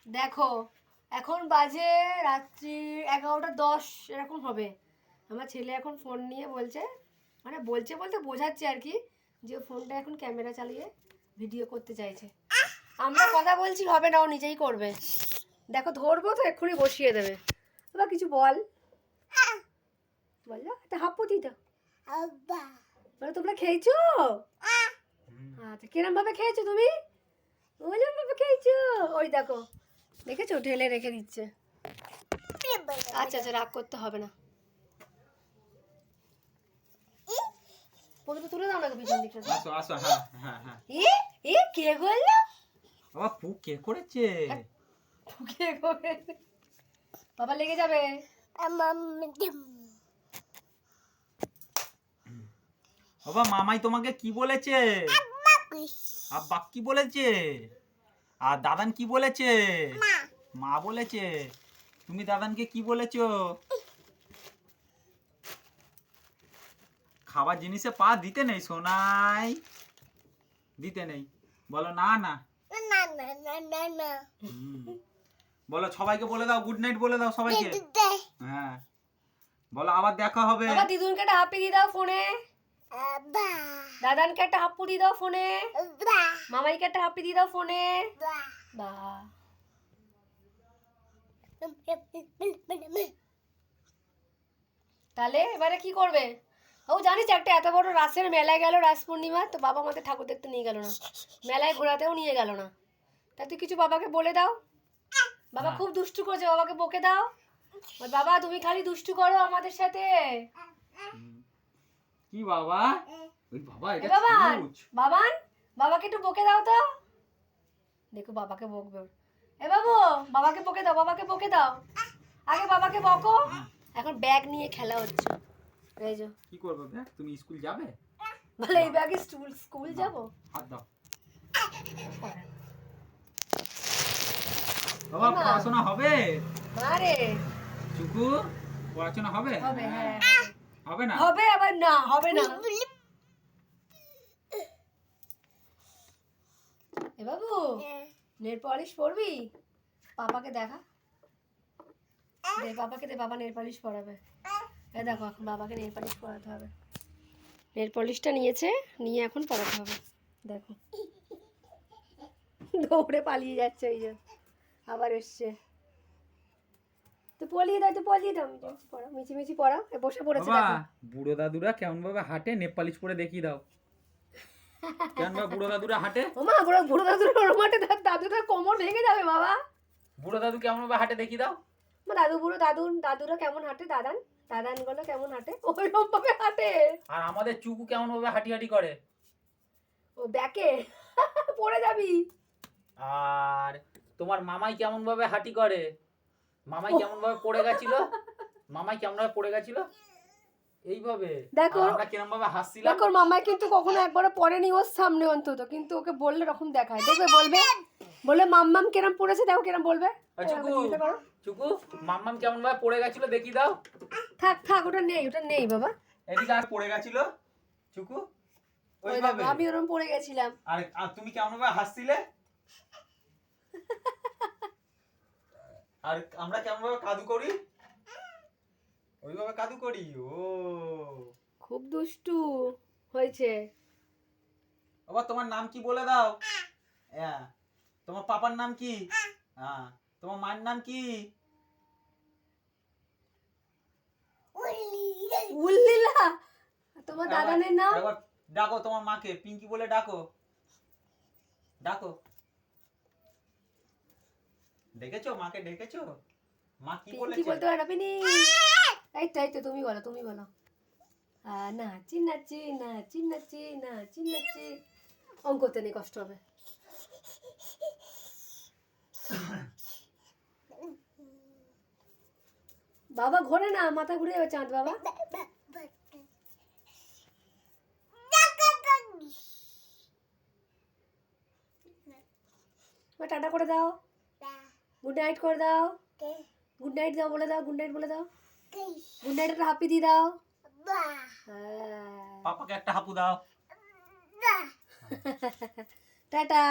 দেখো এখন বাজে রাত্রি 11:10 এরকম হবে। আমার ছেলে এখন ফোন নিয়ে বলছে, মানে বলছে বলতে বোঝাচ্ছে আর কি, যে ফোনটা এখন ক্যামেরা চালিয়ে ভিডিও করতে চাইছে। আমরা কথা বলছি হবে না, ও নিজেই করবে। দেখো ধরবো তো এক্ষুনি বসিয়ে দেবে। বাবা কিছু বল, বললো একটা হাপ্পতি তো বলো। তোমরা খেয়েছো? আচ্ছা কিরম ভাবে খেয়েছো তুমি? ওইরকম ভাবে খেয়েছো? ওই দেখো দেখেছো ঢেলে রেখে দিচ্ছে। আচ্ছা আচ্ছা রাগ করতে হবে না। ফোনটা তুলে দাও না পিছন দিকটা। আসো আসো, হ্যাঁ হ্যাঁ হ্যাঁ। এ কে করলো? বাবা পু কে করেছে? কে করে? বাবা লেগে যাবে। বাবা মামাই তোমাকে কি বলেছে? আব্বা কি বলেছে? আর দাদান কি বলেছে? মা বলেছে। তুমি দাদানকে কি বলেছো? খাবার জিনিসে পা দিতে নেই সোনাই, দিতে নেই। বলো না না। বলো সবাইকে বলে দাও গুড নাইট বলে দাও সবাইকে। হ্যাঁ বলো আবার দেখা হবে। বাবা দিদুনকে একটা হাপ্পি দিয়ে দাও ফোনে। দাদানকে একটা হাপ্পু দিয়ে দাও ফোনে। মামাইকে একটা হাপ্পি দিয়ে দাও ফোনে। বা তাহলে এবারে কি করবে? ও জানিস একটা এত বড় রাসের মেলায় গেল, রাস পূর্ণিমা, তো বাবা আমাদের ঠাকুর দেখতে নিয়ে গেল না, মেলায় ঘোরাতেও নিয়ে গেল না। তা তুই কিছু বাবাকে বলে দাও। বাবা খুব দুষ্টু করেছে, বাবাকে বকে দাও। বাবা তুমি খালি দুষ্টু করো আমাদের সাথে। কি বাবা? ওই বাবা এটা বাবান ছুঁচ। বাবান বাবাকে একটু বকে দাও তো। দেখো বাবাকে বকবে। এ বাবু বাবাকে বকে দাও, বাবাকে বকে দাও। আগে বাবাকে বকো। এখন ব্যাগ নিয়ে খেলা হচ্ছে। এই যে কি করবে ব্যাগ? তুমি স্কুল যাবে? বলে এই ব্যাগে স্কুল যাব। হাত দাও। বাবা পড়াশোনা হবে? আরে চুকু পড়াশোনা হবে? হবে, হ্যাঁ হবে না? হবে আবার না হবে না। এ বাবু নেল পলিশ পরবি? পাপাকে দেখা দে, বাবাকে দে, বাবা নেল পলিশ পরাবে। এ দেখো এখন বাবাকে নেল পলিশ পরাতে হবে। নেল পলিশটা নিয়েছে, নিয়ে এখন পরাতে হবে। দেখো দৌড়ে পালিয়ে যাচ্ছে, ওই যে আবার এসছে। তো পলিয়ে দাও, তো পলিয়ে দাও, মিছিমিছি পড়াও, মিছিমিছি পড়াও। বসে পড়েছে বাবা দেখো। বুড়ো দাদুরা কেমন ভাবে হাঁটে নেপালিশ পরে দেখিয়ে দাও। কেমন ভাবে বুড়ো দাদুরা হাঁটে? ওমা বুড়ো দাদুর মাঠে দাদুটা কোমর ভেঙে যাবে বাবা। বুড়ো দাদু কেমন ভাবে হাঁটে দেখিয়ে দাও। দাদু বুড়ো দাদুরা কেমন হাঁটে, দাদান গুলো কেমন হাঁটে, ওইরকম ভাবে হাঁটে। আর আমাদের চুকু কেমন ভাবে হাঁটি হাঁটি করে? ও ব্যাকে পড়ে যাবি। আর তোমার মামাই কেমন ভাবে হাঁটি করে? মামাই কেমন ভাবে পড়ে গেছিল? মামাই কেমন ভাবে পড়ে গেছিল? এইভাবে। দেখো আর আমরা কেমন ভাবে হাসছিলাম? দেখো মামাই কিন্তু কখনো একবারও পড়েনি ওর সামনে অন্তত, কিন্তু ওকে বললে রকম দেখায়, দেখবে বলবে মাম্মাম কেরম পড়েছে, দেখো কেরম বলবে। চুকু চুকু মাম্মাম কেমন ভাবে পড়ে গেছিল দেখিয়ে দাও। থাক ওটা নেই বাবা। এদিকে আর পড়ে গেছিল চুকু ওই দেখো আমি ওরকম পড়ে গেছিলাম। আর তুমি কেমন ভাবে হাসছিলে? আর আমরা কেমন ভাবে কাদু করি? ওইভাবে কাদু করি। ও খুব দুষ্টু হয়েছে। বাবা তোমার নাম কি বলে দাও। হ্যাঁ তোমার পাপার নাম কি? হ্যাঁ তোমার মার নাম কি? উল্লিলা। তোমার দাদানের নাম? একবার ডাকো তোমার মাকে, পিঙ্কি বলে ডাকো। ডাকো। ডেকেছো মাকে? ডেকেছো? মা কি বলেছে? কি বলতে পারে না পিনি? এই তো তুমি বলো। নাচি নাচি নাচি নাচি নাচি নাচি। অঙ্কতে নেই, কষ্ট হবে। বাবা ঘোরে না, মাথা ঘুরে যাবে চাঁদ বাবা। টাটা করে দাও, গুড নাইট করে দাও, গুড নাইট দাও, বলে দাও গুড নাইট বলে দাও। গুড নাইট একটা হাপি দিয়ে দাও। পাপাকে একটা হাপু দাও। টাটা।